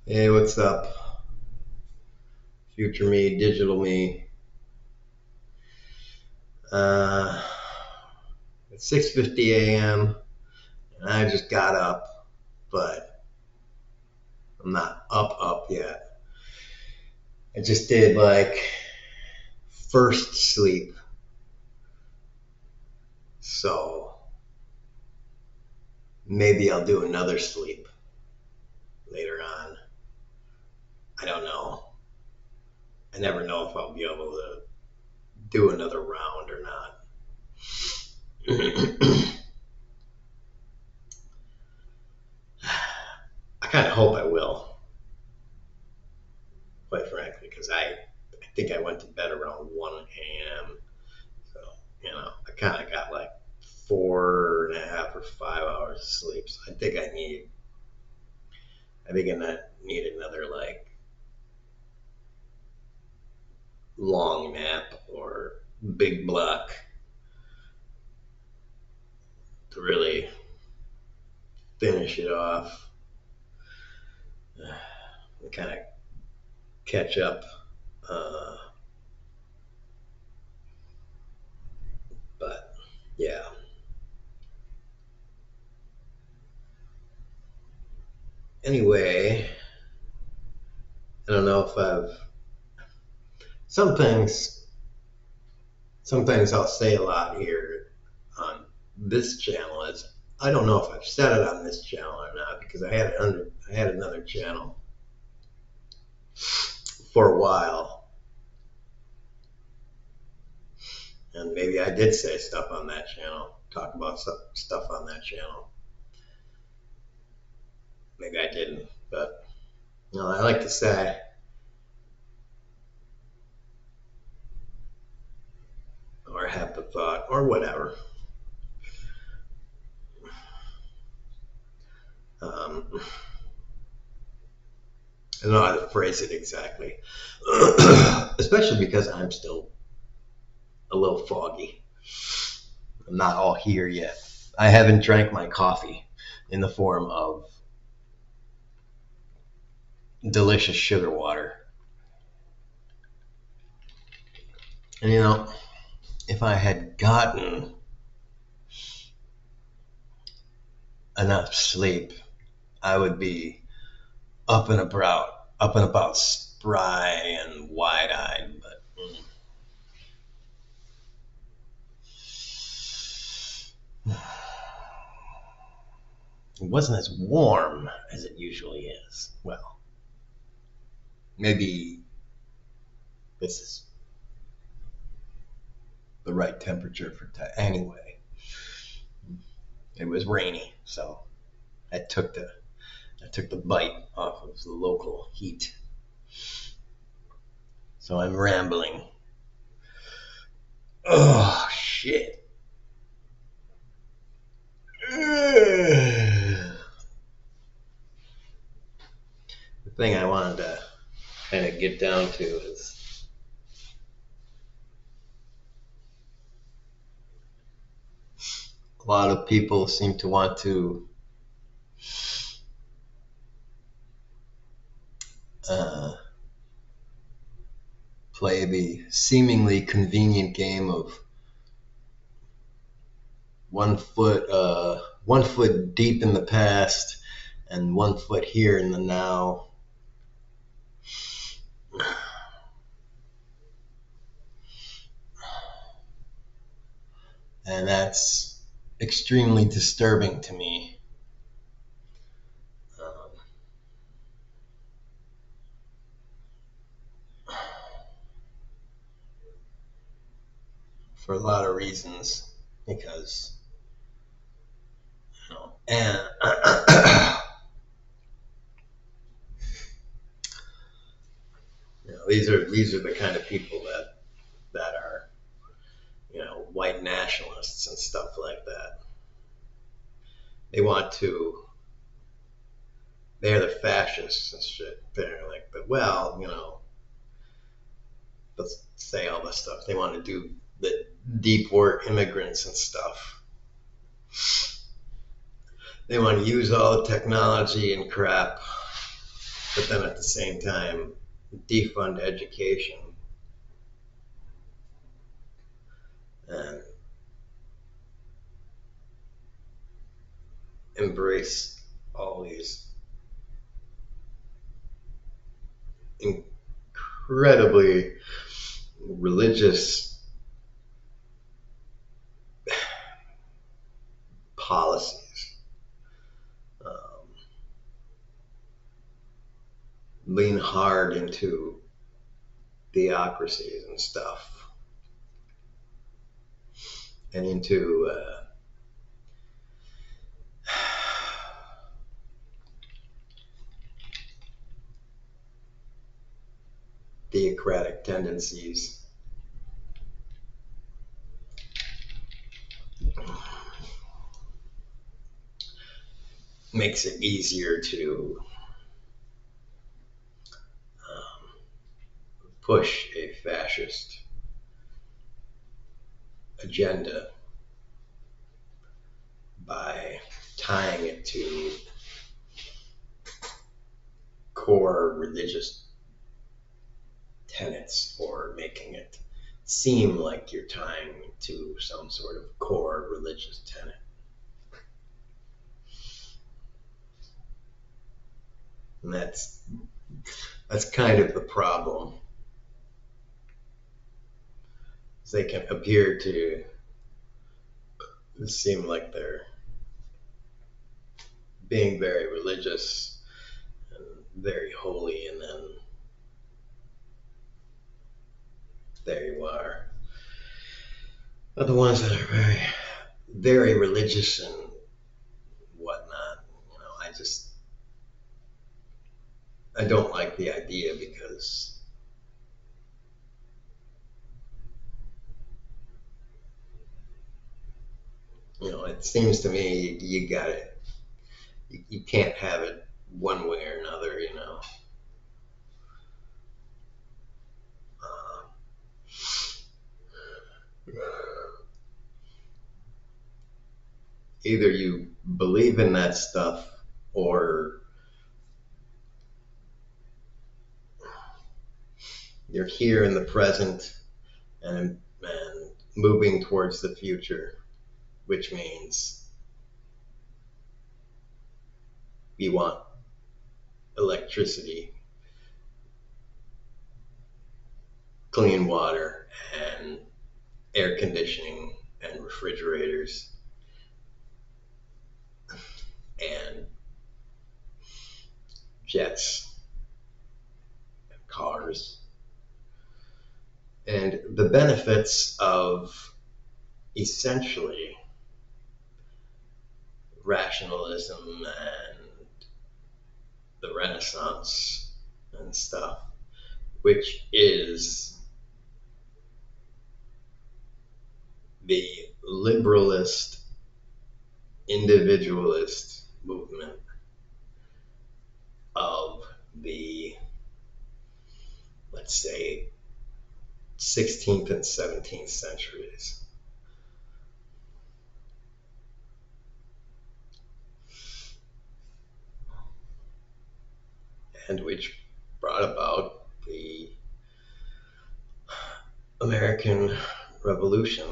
Hey, what's up? Future me, digital me. Uh, it's 6:50 a.m. and I just got up, but I'm not up yet. I just did like first sleep, so maybe I'll do another sleep later on. I don't know. I never know if I'll be able to do another round or not. I kind of hope I will, quite frankly, because I think I went to bed around 1 a.m. So, I kind of got like 4.5 or 5 hours of sleep. So I think I need another like long nap or big block to really finish it off and kind of catch up. Uh, but yeah. Anyway, I don't know if I've some things. Some things I'll say a lot here on this channel is I don't know if I've said it on this channel or not because I had another channel for a while, and maybe I did say stuff on that channel, talk about stuff on that channel. Maybe I didn't, but I like to say or have the thought or whatever. I don't know how to phrase it exactly, especially because I'm still a little foggy. I'm not all here yet. I haven't drank my coffee in the form of delicious sugar water. And if I had gotten enough sleep, I would be up and about, spry and wide-eyed. But it wasn't as warm as it usually is. Well, maybe this is the right temperature for anyway. It was rainy, so I took the I took the bite off of the local heat. So I'm rambling. Oh shit. The thing I wanted to kind of get down to is a lot of people seem to want to uh, play the seemingly convenient game of 1 foot deep in the past and 1 foot here in the now. And that's extremely disturbing to me. Um, for a lot of reasons, because and these are the kind of people that are white nationalists and stuff like that. They want to. They're the fascists and shit. They're like, but well, let's say all this stuff. They want to do the deport immigrants and stuff. They want to use all the technology and crap but then at the same time defund education and embrace all these incredibly religious policies, um, lean hard into theocracies and stuff, and into theocratic tendencies. Makes it easier to push a fascist agenda by tying it to core religious tenets or making it seem like you're tying to some sort of core religious tenet. And that's kind of the problem. They can appear to seem like they're being very religious and very holy, and then there you are. But the ones that are very, very religious and whatnot, I don't like the idea because it seems to me you got it. You can't have it one way or another. Uh, Either you believe in that stuff or you're here in the present and moving towards the future, which means you want electricity, clean water, and air conditioning, and refrigerators, and jets, and cars. And the benefits of essentially rationalism and the Renaissance and stuff, which is the liberalist, individualist movement of the, let's say, 16th and 17th centuries. And which brought about the American Revolution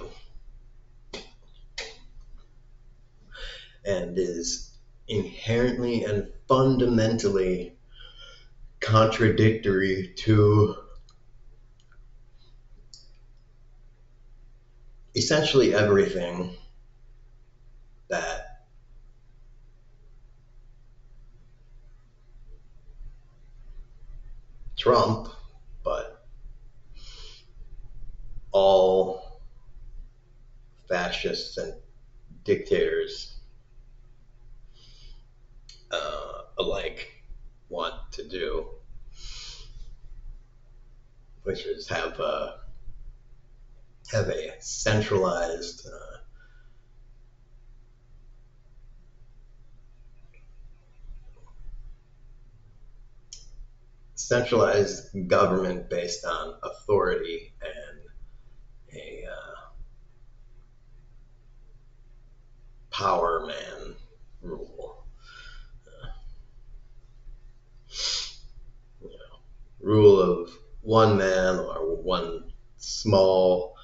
and is inherently and fundamentally contradictory to essentially everything that Trump, but all fascists and dictators alike want to do, which is have a centralized government based on authority and a power man rule. rule of one man or one small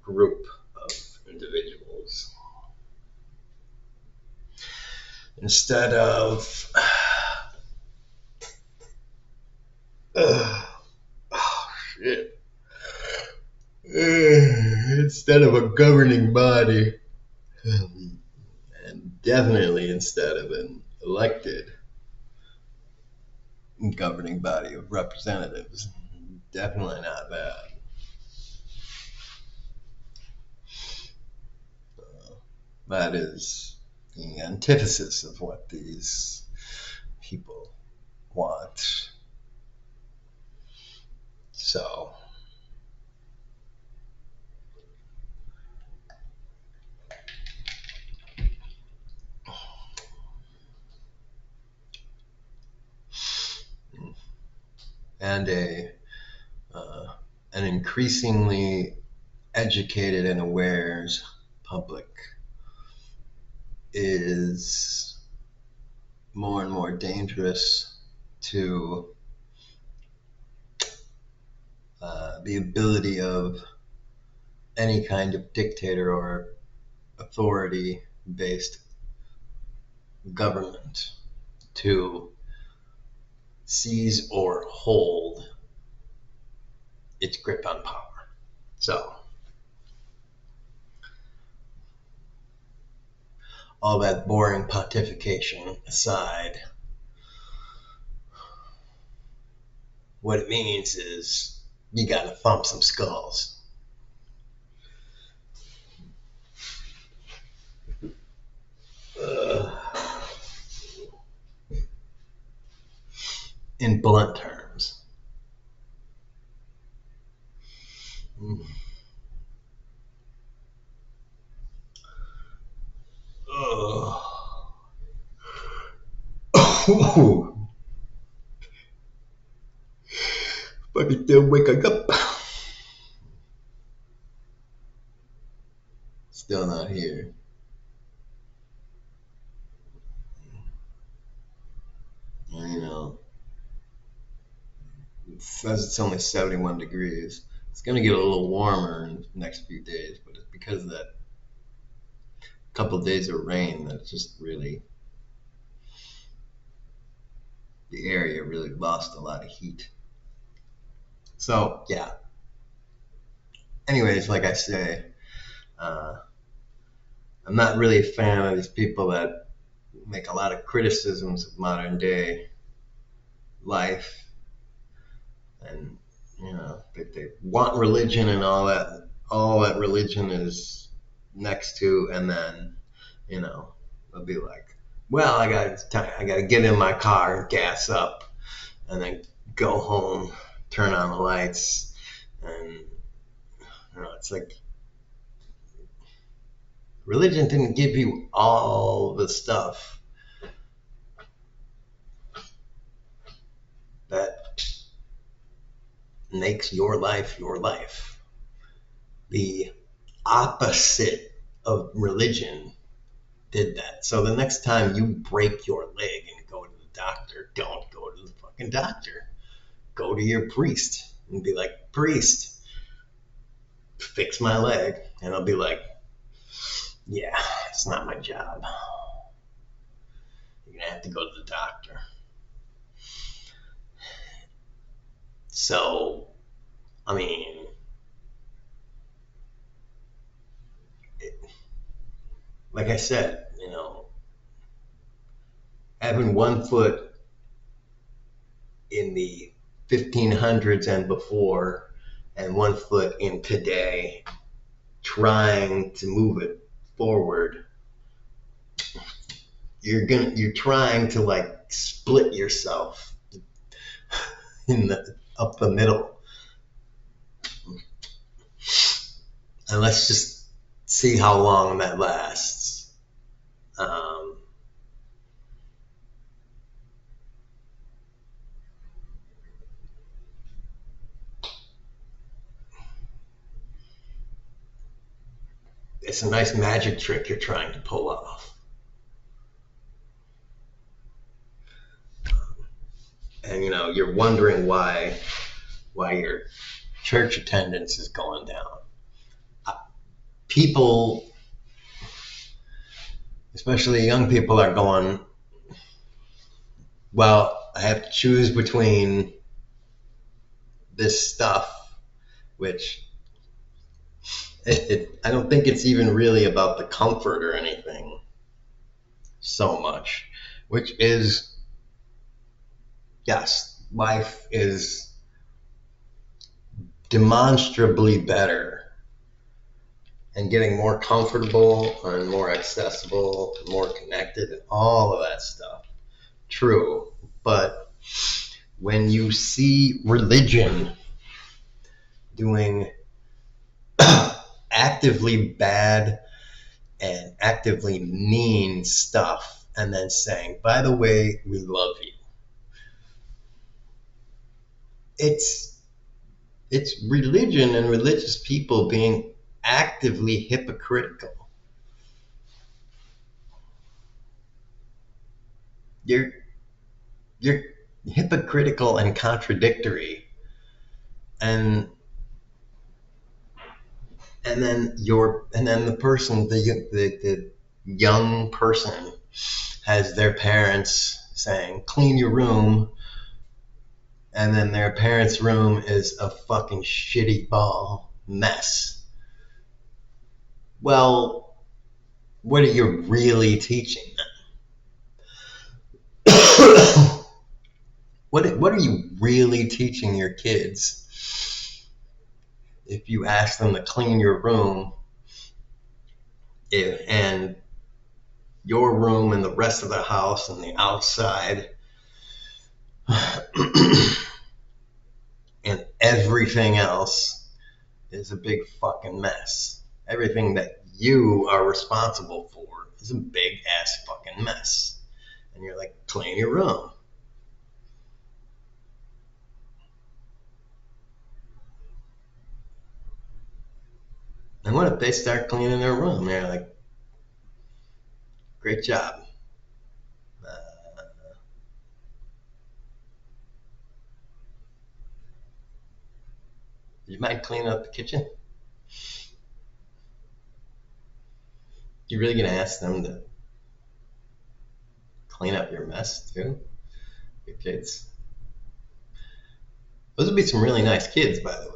group of individuals. Instead of oh shit. Instead of a governing body, and definitely instead of an elected governing body of representatives, definitely not that. That is the antithesis of what these people want. So, and an increasingly educated and aware public is more and more dangerous to the ability of any kind of dictator or authority based government to seize or hold its grip on power. So, all that boring pontification aside, what it means is you gotta thump some skulls. In blunt terms. Fucking still waking up. Still not here. You know, it says it's only 71 degrees. It's gonna get a little warmer in the next few days, but it's because of that couple of days of rain that just really, the area really lost a lot of heat. So, yeah. Anyways, like I say, I'm not really a fan of these people that make a lot of criticisms of modern day life, and they want religion and all that religion is next to, and then they'll be like, well, I gotta get in my car and gas up and then go home, turn on the lights, and it's like religion didn't give you all the stuff that makes your life your life. The opposite of religion did that. So the next time you break your leg and go to the doctor, don't go to the fucking doctor. Go to your priest and be like, priest, fix my leg. And I'll be like, yeah, it's not my job. You're gonna have to go to the doctor. So, I mean, like I said, having one foot in the 1500s and before, and one foot in today, trying to move it forward, you're trying to like split yourself up the middle. And let's just see how long that lasts. It's a nice magic trick you're trying to pull off. and you're wondering why your church attendance is going down. People, especially young people, are going, well, I have to choose between this stuff, which I don't think it's even really about the comfort or anything so much, which is, yes, life is demonstrably better and getting more comfortable and more accessible, more connected, and all of that stuff. True. But when you see religion doing actively bad and actively mean stuff and then saying, by the way, we love you, it's religion and religious people being actively hypocritical. You're you're hypocritical and contradictory, and then the person, the young person, has their parents saying clean your room, and then their parents' room is a fucking shitty ball mess. Well, what are you really teaching them? What are you really teaching your kids if you ask them to clean your room and your room and the rest of the house and the outside and everything else is a big fucking mess? Everything that you are responsible for is a big ass fucking mess. And you're like, clean your room. And what if they start cleaning their room? They're like, great job. You might clean up the kitchen? You really gonna ask them to clean up your mess too? Your kids? Those would be some really nice kids, by the way.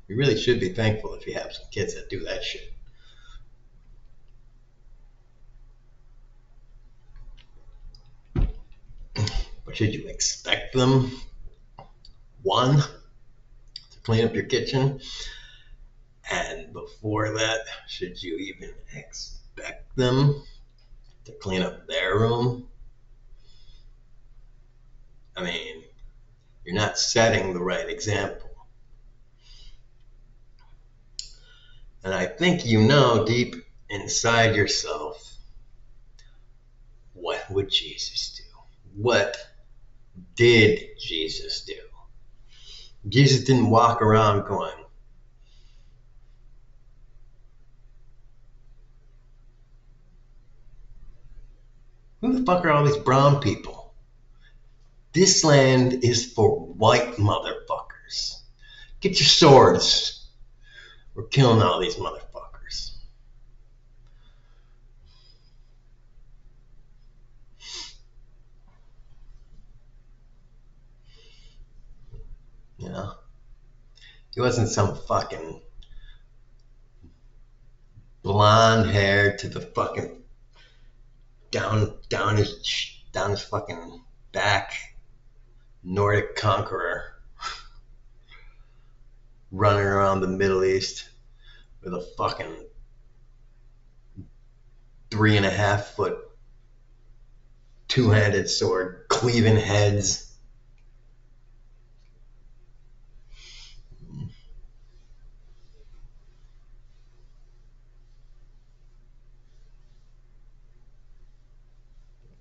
You really should be thankful if you have some kids that do that shit. But should you expect them, one, to clean up your kitchen? And before that, should you even expect them to clean up their room? I mean, you're not setting the right example. And I think you know deep inside yourself, what would Jesus do? What did Jesus do? Jesus didn't walk around going, who the fuck are all these brown people? This land is for white motherfuckers. Get your swords. We're killing all these motherfuckers. You know? He wasn't some fucking blonde hair to the fucking down his fucking back Nordic conqueror running around the Middle East with a fucking 3.5-foot two-handed sword cleaving heads.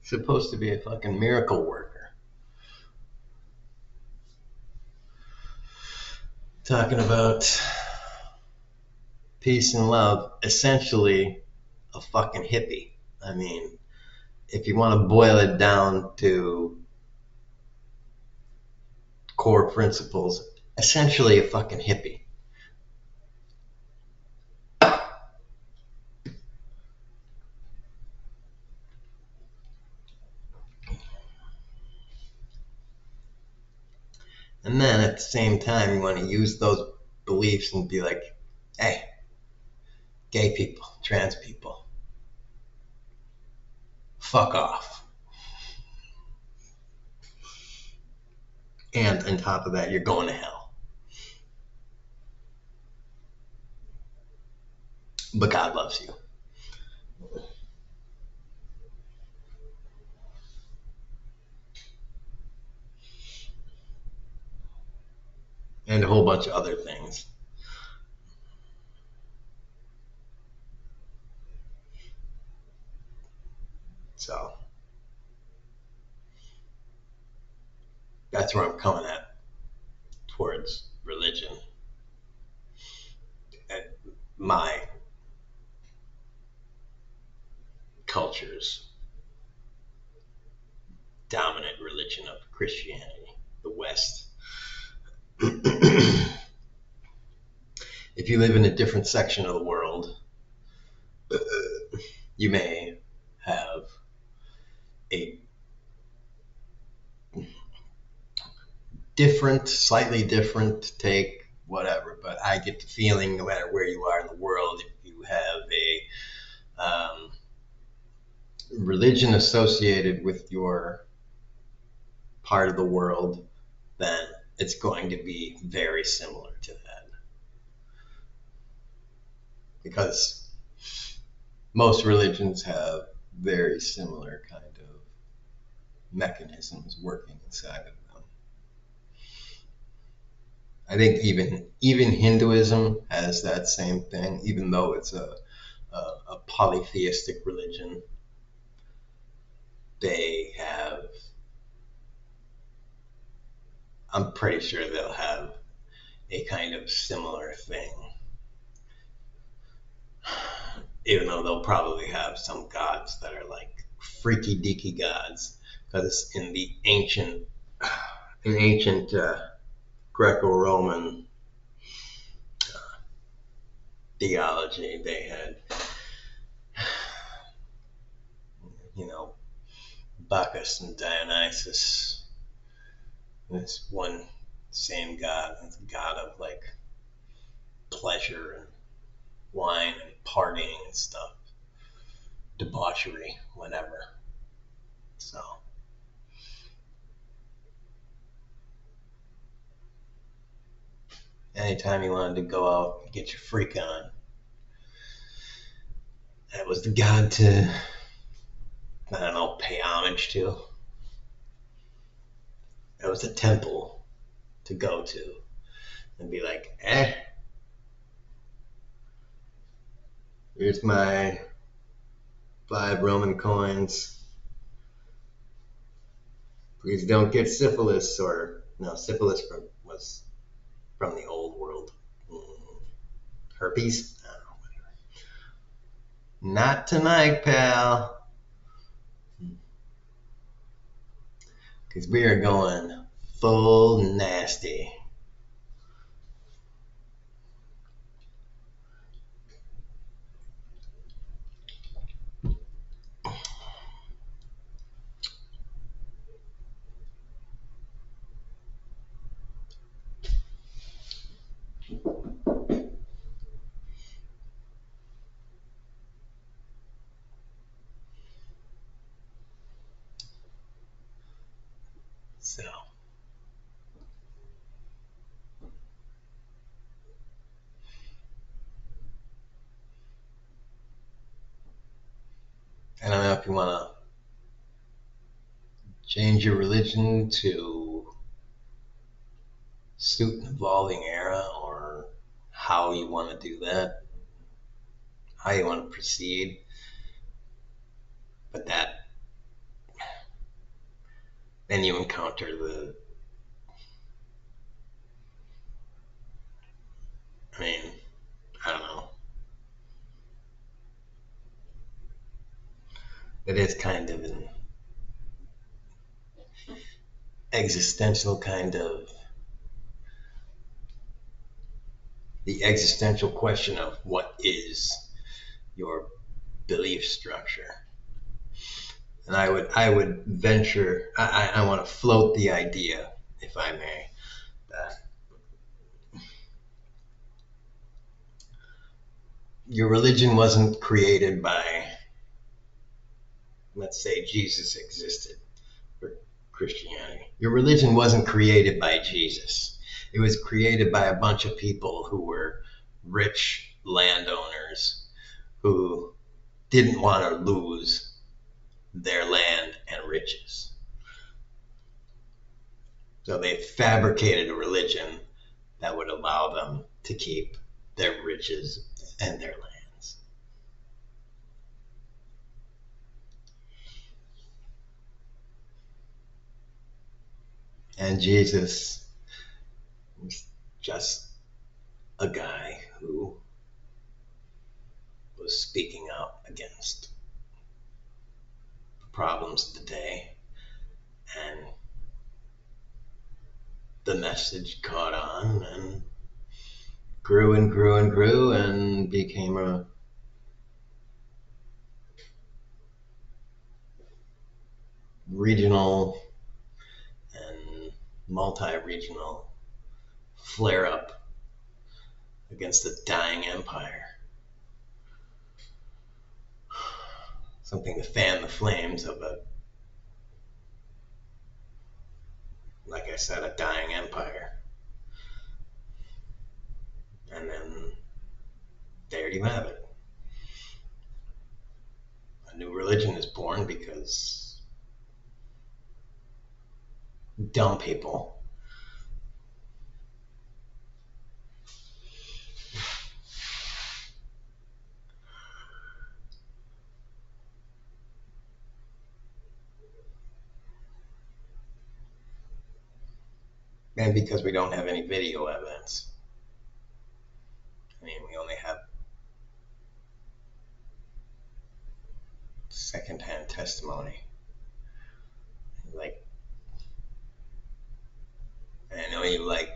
Supposed to be a fucking miracle worker. Talking about peace and love, essentially a fucking hippie. I mean, if you want to boil it down to core principles, essentially a fucking hippie. And then at the same time, you want to use those beliefs and be like, hey, gay people, trans people, fuck off. And on top of that, you're going to hell. But God loves you. And a whole bunch of other things. So that's where I'm coming at towards religion. And my culture's dominant religion of Christianity, the West. If you live in a different section of the world, you may have a different, slightly different take, whatever. But I get the feeling, no matter where you are in the world, if you have a religion associated with your part of the world, then it's going to be very similar to that. Because most religions have very similar kind of mechanisms working inside of them. I think even Hinduism has that same thing, even though it's a polytheistic religion. They have, I'm pretty sure they'll have a kind of similar thing. Even though they'll probably have some gods that are like freaky deaky gods, because in ancient Greco-Roman theology, they had, Bacchus and Dionysus. This one same god, the god of like pleasure and wine and partying and stuff, debauchery, whatever. So anytime you wanted to go out and get your freak on, that was the god to, I don't know, pay homage to. That was the temple to go to and be like, here's my 5 Roman coins. Please don't get syphilis, or no, syphilis was from the old world. Herpes? I don't know, whatever. Not tonight, pal. Because we are going full nasty. So, I don't know if you want to change your religion to suit an evolving era, or how you want to do that, how you want to proceed. But then you encounter I mean, I don't know. it is kind of an existential kind of the existential question of what is your belief structure. And I would venture, I want to float the idea, if I may, that your religion wasn't created by, let's say Jesus existed for Christianity. Your religion wasn't created by Jesus. It was created by a bunch of people who were rich landowners who didn't want to lose their land and riches. So they fabricated a religion that would allow them to keep their riches and their lands. And Jesus was just a guy who was speaking out against the problems of the day, and the message caught on and grew and grew and grew and became a regional and multi-regional flare-up against the dying empire. Something to fan the flames of a, like I said, a dying empire. And then there you have it. A new religion is born because dumb people and because we don't have any video evidence. I mean, we only have secondhand testimony. Like, I know you like,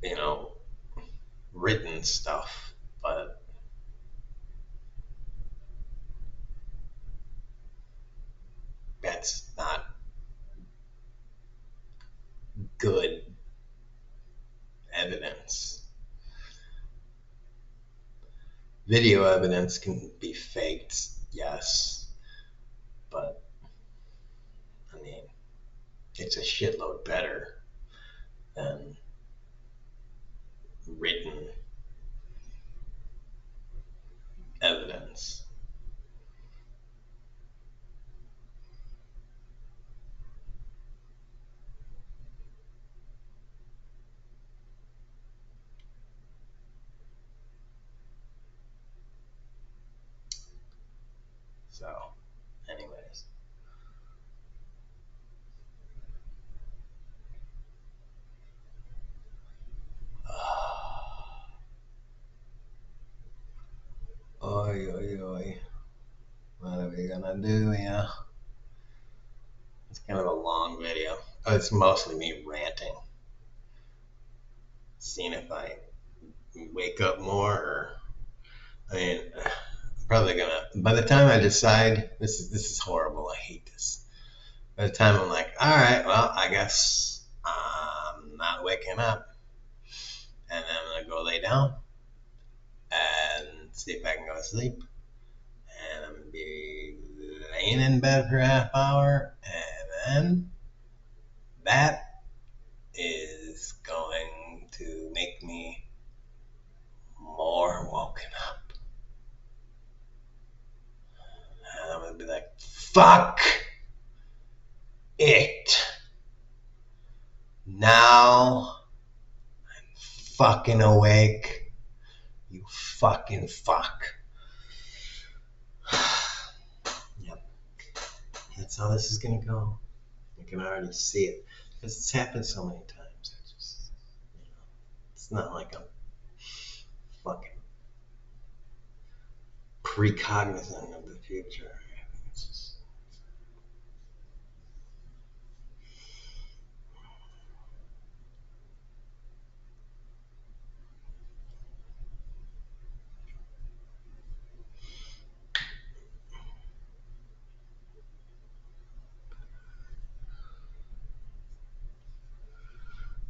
you know, written stuff, but that's not good evidence. Video evidence can be faked, yes, but I mean, it's a shitload better than written evidence. So, anyways. Oi, oi, oi. What are we gonna do, yeah? It's kind of a long video. It's mostly me ranting. Seeing if I wake up more or, I mean, probably gonna, by the time I decide, this is horrible, I hate this. By the time I'm like, all right, well, I guess I'm not waking up, and then I'm gonna go lay down and see if I can go to sleep, and I'm gonna be laying in bed for a half hour, and then that is going to make me more woken up. And I'm gonna be like, fuck it. Now I'm fucking awake. You fucking fuck. Yep. That's how this is gonna go. I can already see it. Because it's happened so many times. It's not like I'm fucking Recognizant of the future.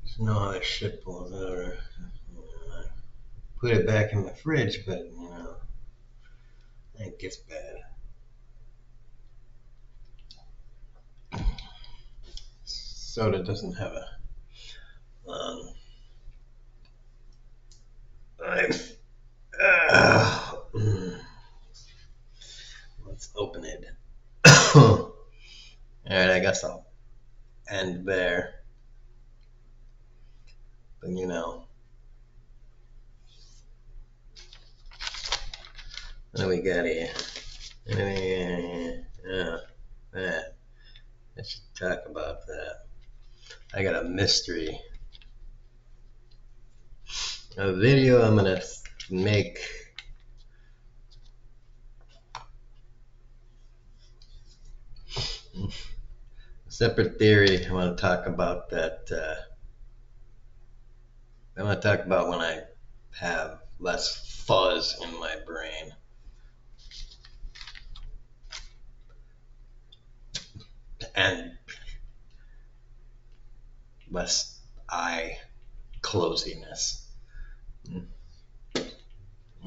Just know how this shit pulls over. Put it back in the fridge, but it gets bad. Soda doesn't have a long life. Let's open it. Alright, I guess I'll end there. But what do we got here? I should talk about that. I got a mystery. A video I'm gonna make. Separate theory. I want to talk about that. I want to talk about when I have less fuzz in my brain. And less eye closiness.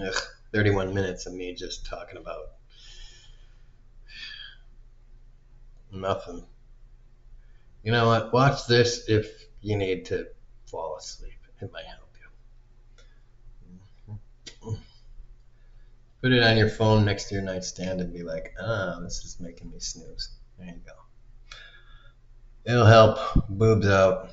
Ugh, 31 minutes of me just talking about nothing. You know what? Watch this if you need to fall asleep. It might help you. Put it on your phone next to your nightstand and be like, this is making me snooze. There you go. It'll help. Boobs out.